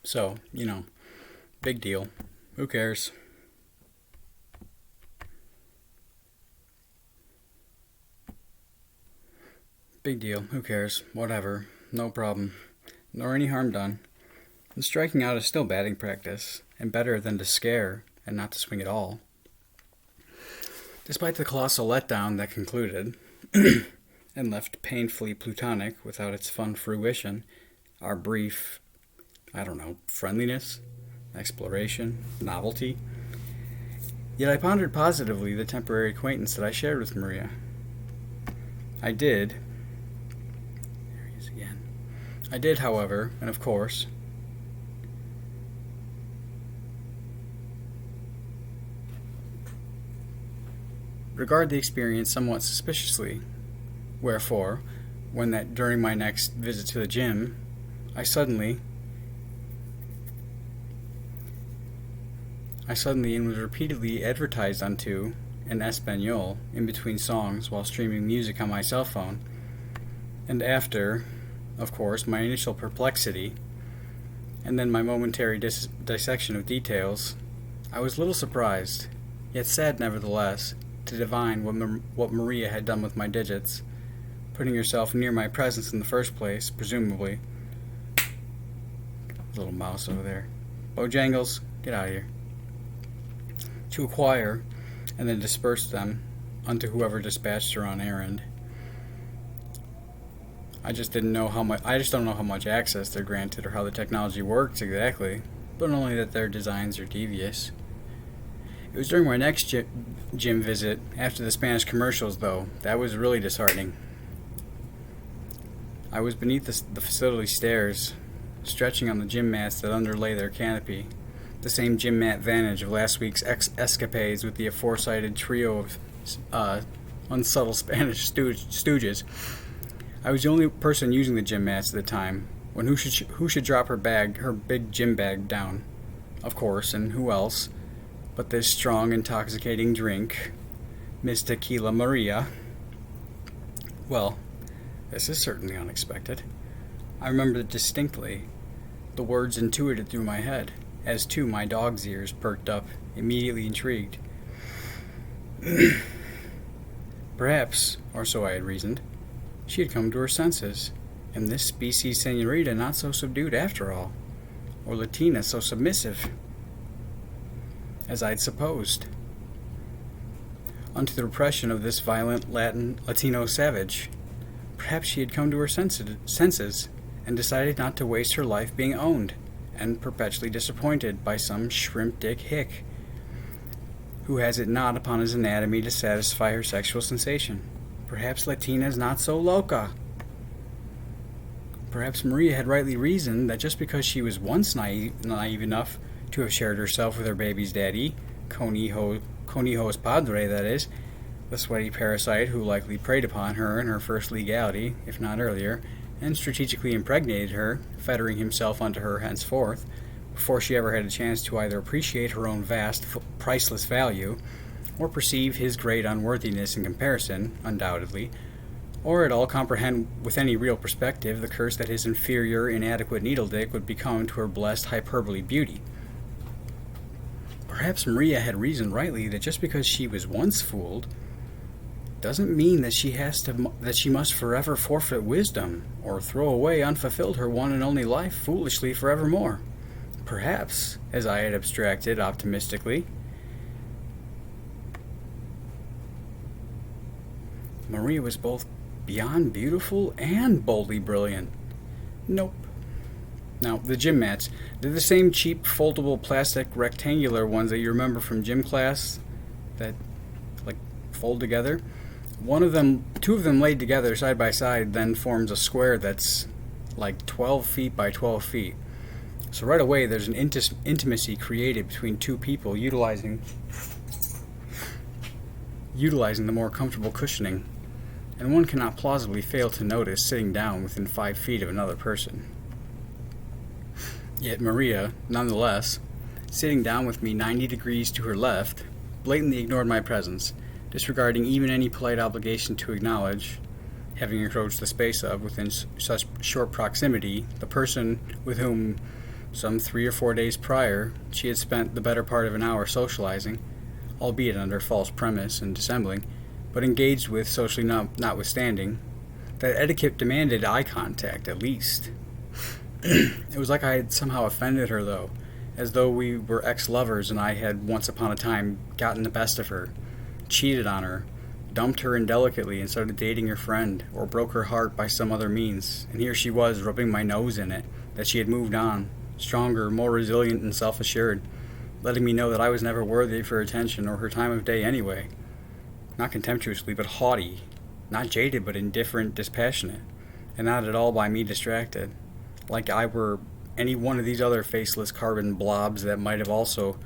So, big deal. Who cares? Big deal. Who cares? Whatever. No problem. Nor any harm done. And striking out is still batting practice, and better than to scare and not to swing at all. Despite the colossal letdown that concluded, and left painfully plutonic without its fun fruition, our brief, friendliness, exploration, novelty. Yet I pondered positively the temporary acquaintance that I shared with Maria. I did, there he is again. I did, however, and of course, regard the experience somewhat suspiciously. Wherefore, when that during my next visit to the gym, I suddenly and was repeatedly advertised unto in Espanol in between songs while streaming music on my cell phone, and after, of course, my initial perplexity, and then my momentary dissection of details, I was little surprised, yet sad nevertheless, to divine what Maria had done with my digits, putting herself near my presence in the first place, presumably. Little mouse over there. Bojangles, get out of here. To acquire, and then disperse them unto whoever dispatched her on errand. I just don't know how much access they're granted or how the technology works exactly, but only that their designs are devious. It was during my next gym visit, after the Spanish commercials though, that was really disheartening. I was beneath the facility stairs, stretching on the gym mats that underlay their canopy, the same gym mat vantage of last week's escapades with the aforecited trio of unsubtle Spanish stooges. I was the only person using the gym mats at the time, when who should drop her big gym bag down? Of course, and who else but this strong, intoxicating drink, Miss Tequila Maria. Well, this is certainly unexpected. I remember distinctly the words intuited through my head, as too my dog's ears perked up, immediately intrigued. Perhaps, or so I had reasoned, she had come to her senses, and this species senorita not so subdued after all, or Latina so submissive, as I'd supposed, unto the repression of this violent Latino savage. Perhaps she had come to her senses and decided not to waste her life being owned and perpetually disappointed by some shrimp dick hick who has it not upon his anatomy to satisfy her sexual sensation. Perhaps Latina's not so loca. Perhaps Maria had rightly reasoned that just because she was once naive enough to have shared herself with her baby's daddy, Conijo's padre, that is, the sweaty parasite who likely preyed upon her in her first legality, if not earlier, and strategically impregnated her, fettering himself unto her henceforth, before she ever had a chance to either appreciate her own vast, priceless value, or perceive his great unworthiness in comparison, undoubtedly, or at all comprehend with any real perspective the curse that his inferior, inadequate needle-dick would become to her blessed hyperbole beauty. Perhaps Maria had reasoned rightly that just because she was once fooled doesn't mean that she must forever forfeit wisdom or throw away unfulfilled her one and only life foolishly forevermore. Perhaps, as I had abstracted optimistically, Maria was both beyond beautiful and boldly brilliant. Nope. Now, the gym mats, they're the same cheap foldable plastic rectangular ones that you remember from gym class that fold together. Two of them laid together side by side then forms a square that's 12 feet by 12 feet. So right away there's an intimacy created between two people utilizing the more comfortable cushioning, and one cannot plausibly fail to notice sitting down within 5 feet of another person. Yet Maria, nonetheless, sitting down with me 90 degrees to her left, blatantly ignored my presence, disregarding even any polite obligation to acknowledge, having encroached the space of, within such short proximity, the person with whom Some 3 or 4 days prior, she had spent the better part of an hour socializing, albeit under false premise and dissembling, but engaged with socially notwithstanding, that etiquette demanded eye contact at least. It was like I had somehow offended her, though, as though we were ex-lovers and I had once upon a time gotten the best of her, cheated on her, dumped her indelicately and started dating her friend, or broke her heart by some other means, and here she was rubbing my nose in it, that she had moved on, stronger, more resilient and self-assured, letting me know that I was never worthy of her attention or her time of day anyway. Not contemptuously, but haughty, not jaded, but indifferent, dispassionate, and not at all by me distracted, like I were any one of these other faceless carbon blobs that might also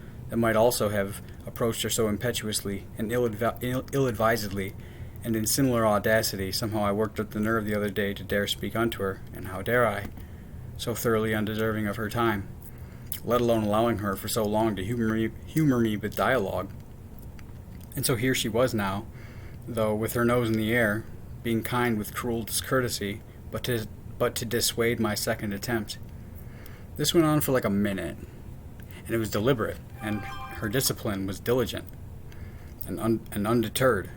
have approached her so impetuously and ill-advisedly, and in similar audacity. Somehow I worked up the nerve the other day to dare speak unto her, and how dare I, so thoroughly undeserving of her time, let alone allowing her for so long to humor me with dialogue. And so here she was now, though with her nose in the air, being kind with cruel discourtesy, but to dissuade my second attempt. This went on for like a minute, and it was deliberate, and her discipline was diligent and undeterred.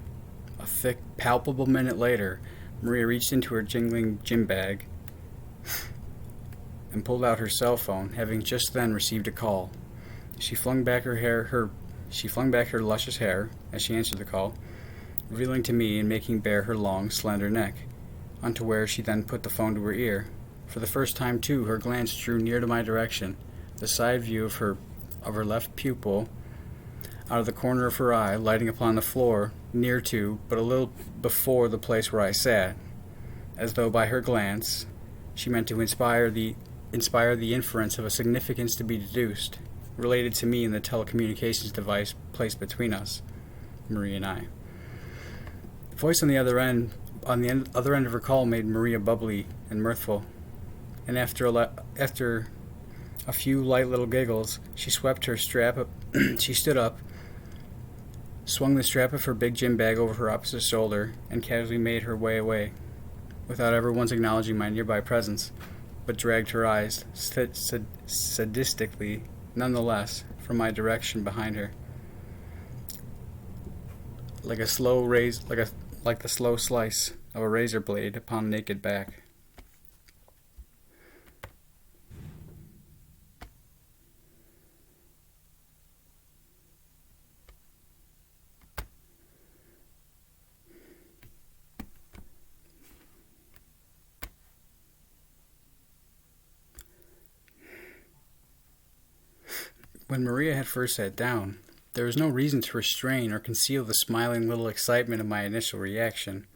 A thick, palpable minute later, Maria reached into her jingling gym bag and pulled out her cell phone, having just then received a call. She flung back her luscious hair as she answered the call, revealing to me and making bare her long, slender neck, unto where she then put the phone to her ear. For the first time, too, her glance drew near to my direction, the side view of her left pupil, out of the corner of her eye, lighting upon the floor, near to, but a little before the place where I sat, as though by her glance she meant to inspire the inference of a significance to be deduced, related to me and the telecommunications device placed between us, Maria and I. The voice on the other end of her call made Maria bubbly and mirthful, and after a few light little giggles, she swept her strap up. She stood up, swung the strap of her big gym bag over her opposite shoulder, and casually made her way away, without ever once acknowledging my nearby presence, but dragged her eyes, sadistically, nonetheless, from my direction behind her, like the slow slice of a razor blade upon a naked back. When Maria had first sat down, there was no reason to restrain or conceal the smiling little excitement of my initial reaction,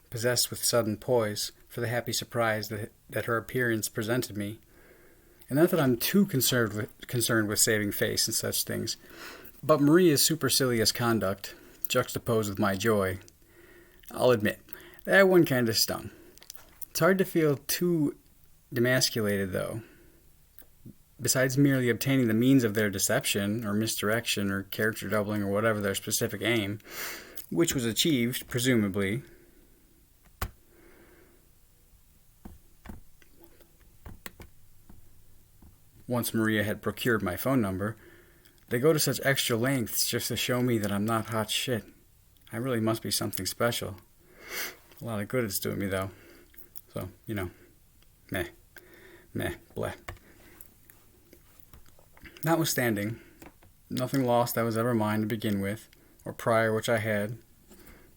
possessed with sudden poise for the happy surprise that her appearance presented me. And not that I'm too concerned with saving face and such things, but Maria's supercilious conduct, juxtaposed with my joy, I'll admit, that one kind of stung. It's hard to feel too demasculated, though. Besides merely obtaining the means of their deception, or misdirection, or character doubling, or whatever their specific aim, which was achieved, presumably, once Maria had procured my phone number, they go to such extra lengths just to show me that I'm not hot shit. I really must be something special. A lot of good it's doing me, though. So, meh, bleh. Notwithstanding, nothing lost that was ever mine to begin with, or prior which I had,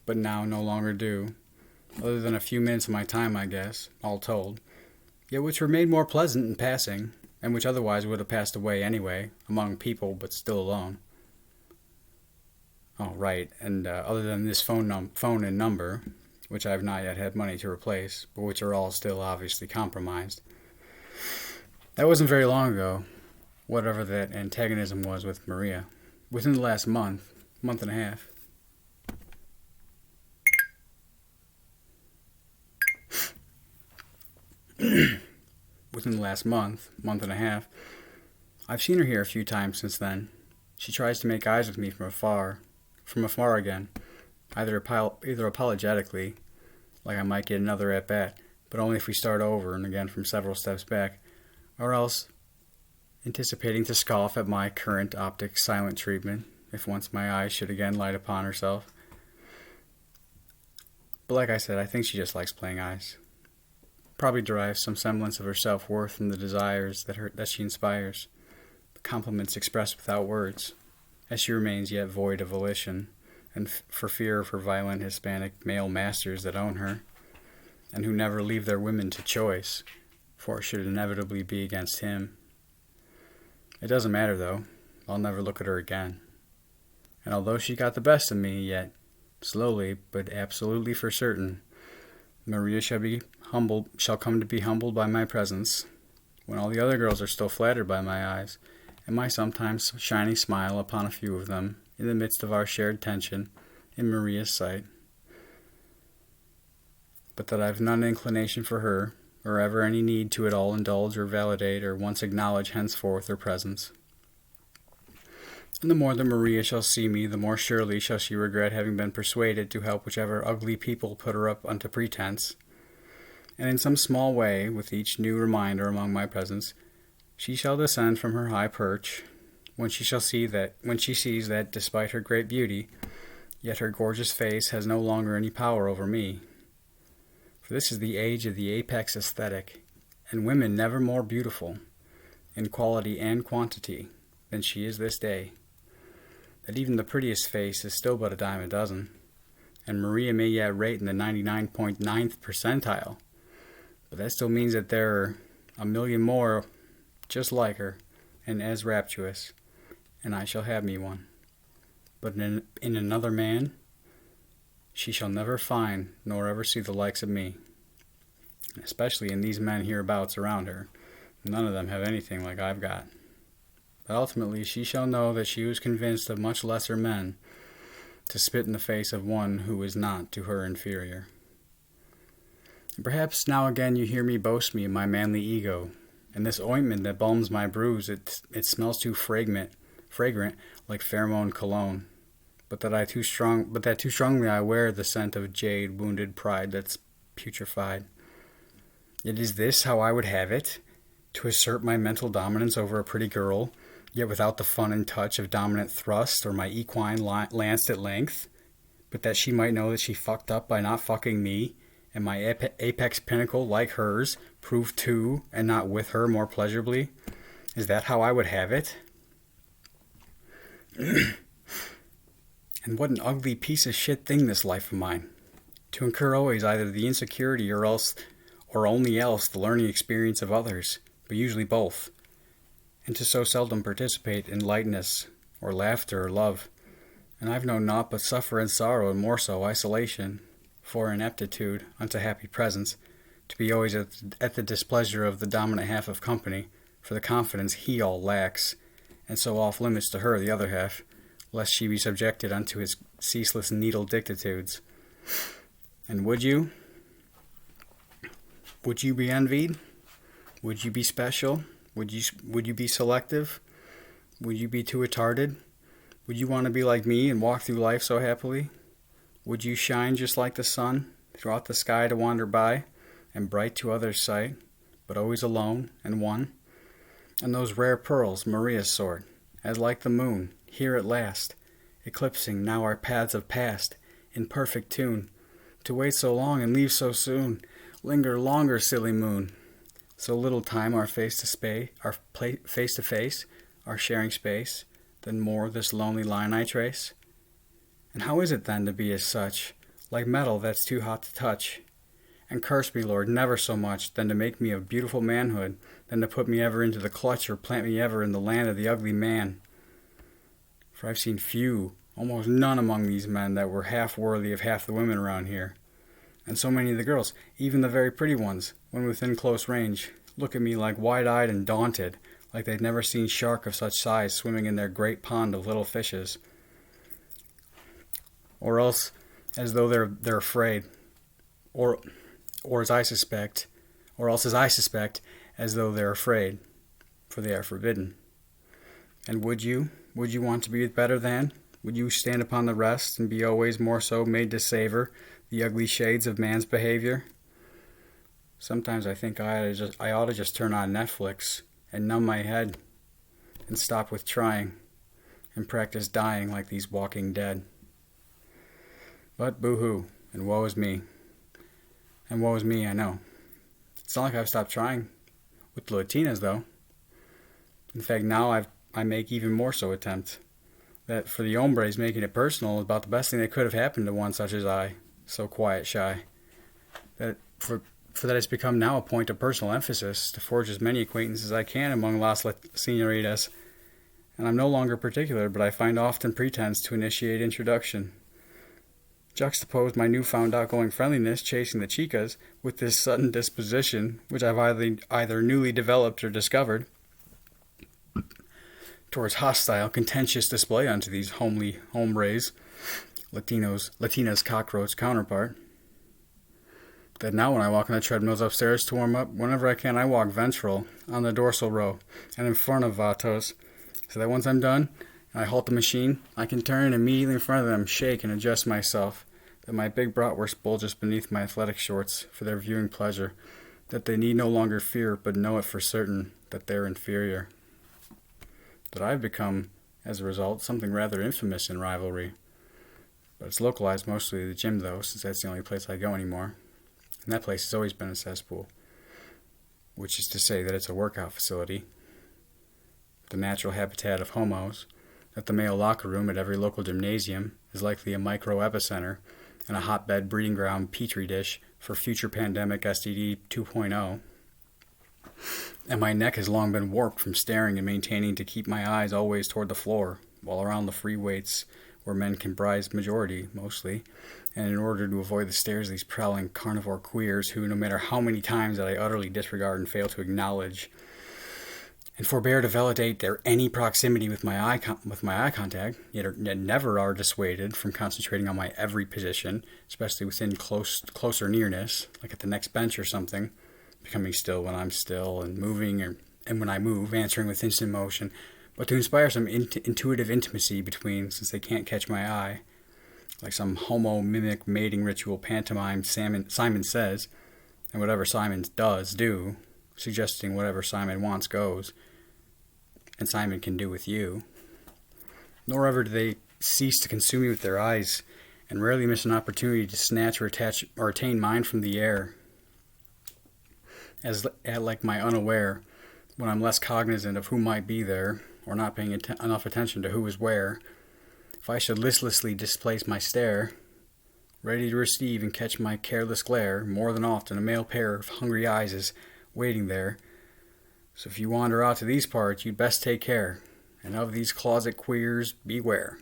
but now no longer do, other than a few minutes of my time, I guess, all told, yet which were made more pleasant in passing, and which otherwise would have passed away anyway, among people, but still alone. Oh, right, and other than this phone and number, which I have not yet had money to replace, but which are all still obviously compromised. That wasn't very long ago, whatever that antagonism was with Maria. Within the last month and a half. Within the last month and a half, I've seen her here a few times since then. She tries to make eyes with me from afar again, either apologetically, like I might get another at bat, but only if we start over and again from several steps back, or else anticipating to scoff at my current optic silent treatment, if once my eyes should again light upon herself. But like I said, I think she just likes playing eyes. Probably derives some semblance of her self-worth from the desires that she inspires, the compliments expressed without words, as she remains yet void of volition, and for fear of her violent Hispanic male masters that own her, and who never leave their women to choice, for it should inevitably be against him. It doesn't matter, though. I'll never look at her again. And although she got the best of me, yet, slowly, but absolutely for certain, Maria shall come to be humbled by my presence, when all the other girls are still flattered by my eyes, and my sometimes shining smile upon a few of them, in the midst of our shared tension, in Maria's sight. But that I've none inclination for her, or ever any need to at all indulge or validate or once acknowledge henceforth her presence. And the more that Maria shall see me, the more surely shall she regret having been persuaded to help whichever ugly people put her up unto pretense. And in some small way, with each new reminder among my presence, she shall descend from her high perch, when she sees that, despite her great beauty, yet her gorgeous face has no longer any power over me. For this is the age of the apex aesthetic, and women never more beautiful, in quality and quantity, than she is this day. That even the prettiest face is still but a dime a dozen, and Maria may yet rate in the 99.9th percentile, but that still means that there are a million more just like her, and as rapturous, and I shall have me one. But in another man, she shall never find nor ever see the likes of me. Especially in these men hereabouts around her. None of them have anything like I've got. But ultimately she shall know that she was convinced of much lesser men to spit in the face of one who is not to her inferior. And perhaps now again you hear me boast me of my manly ego, and this ointment that balms my bruise, it smells too fragrant like pheromone cologne. But that too strongly I wear the scent of jade wounded pride that's putrefied. Yet is this how I would have it? To assert my mental dominance over a pretty girl, yet without the fun and touch of dominant thrust or my equine lanced at length, but that she might know that she fucked up by not fucking me, and my apex pinnacle, like hers, proved to and not with her more pleasurably? Is that how I would have it? And what an ugly piece of shit thing this life of mine. To incur always either the insecurity or only else the learning experience of others, but usually both. And to so seldom participate in lightness, or laughter, or love. And I've known naught but suffer and sorrow, and more so isolation, for ineptitude unto happy presence, to be always at the displeasure of the dominant half of company, for the confidence he all lacks, and so off limits to her the other half, lest she be subjected unto his ceaseless needle dictitudes. And would you? Would you be envied? Would you be special? Would you be selective? Would you be too retarded? Would you want to be like me and walk through life so happily? Would you shine just like the sun throughout the sky to wander by, and bright to others' sight, but always alone and one? And those rare pearls, Maria's sword, as like the moon, here at last, eclipsing now our paths have passed, in perfect tune, to wait so long and leave so soon, linger longer, silly moon. So little time our face to face, our sharing space, than more this lonely line I trace. And how is it then to be as such, like metal that's too hot to touch? And curse me, Lord, never so much, than to make me of beautiful manhood, than to put me ever into the clutch, or plant me ever in the land of the ugly man. For I've seen few, almost none among these men that were half worthy of half the women around here. And so many of the girls, even the very pretty ones, when within close range, look at me like wide-eyed and daunted, like they'd never seen shark of such size swimming in their great pond of little fishes. Or else as though they're afraid, or as I suspect, as though they're afraid, for they are forbidden. And would you want to be better than? Would you stand upon the rest, and be always more so made to savor the ugly shades of man's behavior? Sometimes I think I ought to just turn on Netflix and numb my head and stop with trying, and practice dying like these walking dead. But boo-hoo, and woe is me. And woe is me, I know. It's not like I've stopped trying with the Latinas, though. In fact, now I make even more so attempt. That for the hombres, making it personal is about the best thing that could have happened to one such as I, so quiet, shy. That for that it's become now a point of personal emphasis to forge as many acquaintances as I can among las senoritas. And I'm no longer particular, but I find often pretense to initiate introduction. Juxtapose my newfound outgoing friendliness chasing the chicas with this sudden disposition, which I've either newly developed or discovered, towards hostile, contentious display unto these homely hombres, Latina's cockroach counterpart. That now when I walk on the treadmills upstairs to warm up, whenever I can I walk ventral, on the dorsal row, and in front of vatos, so that once I'm done, and I halt the machine, I can turn and immediately in front of them, shake and adjust myself, that my big bratwurst bulges beneath my athletic shorts for their viewing pleasure, that they need no longer fear, but know it for certain, that they're inferior. That I've become, as a result, something rather infamous in rivalry. But it's localized mostly to the gym, though, since that's the only place I go anymore. And that place has always been a cesspool, which is to say that it's a workout facility, the natural habitat of homos, that the male locker room at every local gymnasium is likely a micro-epicenter and a hotbed breeding ground petri dish for future pandemic STD 2.0. And my neck has long been warped from staring and maintaining to keep my eyes always toward the floor, while around the free weights where men comprise majority, mostly, and in order to avoid the stares of these prowling carnivore queers who, no matter how many times that I utterly disregard and fail to acknowledge, and forbear to validate their any proximity with my eye contact, yet never are dissuaded from concentrating on my every position, especially within closer nearness, like at the next bench or something, becoming still when I'm still, and moving, and when I move, answering with instant motion, but to inspire some intuitive intimacy between, since they can't catch my eye, like some homo-mimic mating ritual pantomime Simon says, and whatever Simon does do, suggesting whatever Simon wants goes, and Simon can do with you. Nor ever do they cease to consume me with their eyes, and rarely miss an opportunity to snatch or attain mine from the air, as like my unaware, when I'm less cognizant of who might be there, or not paying enough attention to who is where, if I should listlessly displace my stare, ready to receive and catch my careless glare, more than often a male pair of hungry eyes is waiting there. So if you wander out to these parts, you'd best take care, and of these closet queers beware.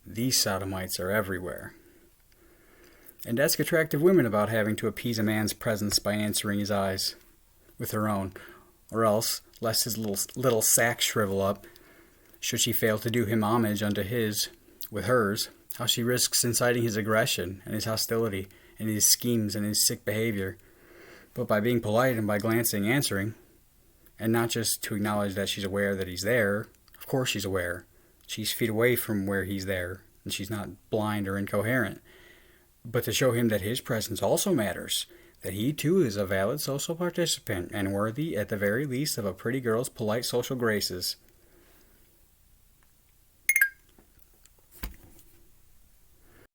These sodomites are everywhere. And ask attractive women about having to appease a man's presence by answering his eyes with her own, or else, lest his little sack shrivel up, should she fail to do him homage unto his, with hers, how she risks inciting his aggression and his hostility and his schemes and his sick behavior, but by being polite and by glancing, answering, and not just to acknowledge that she's aware that he's there. Of course she's aware. She's feet away from where he's there, and she's not blind or incoherent, but to show him that his presence also matters, that he too is a valid social participant and worthy at the very least of a pretty girl's polite social graces.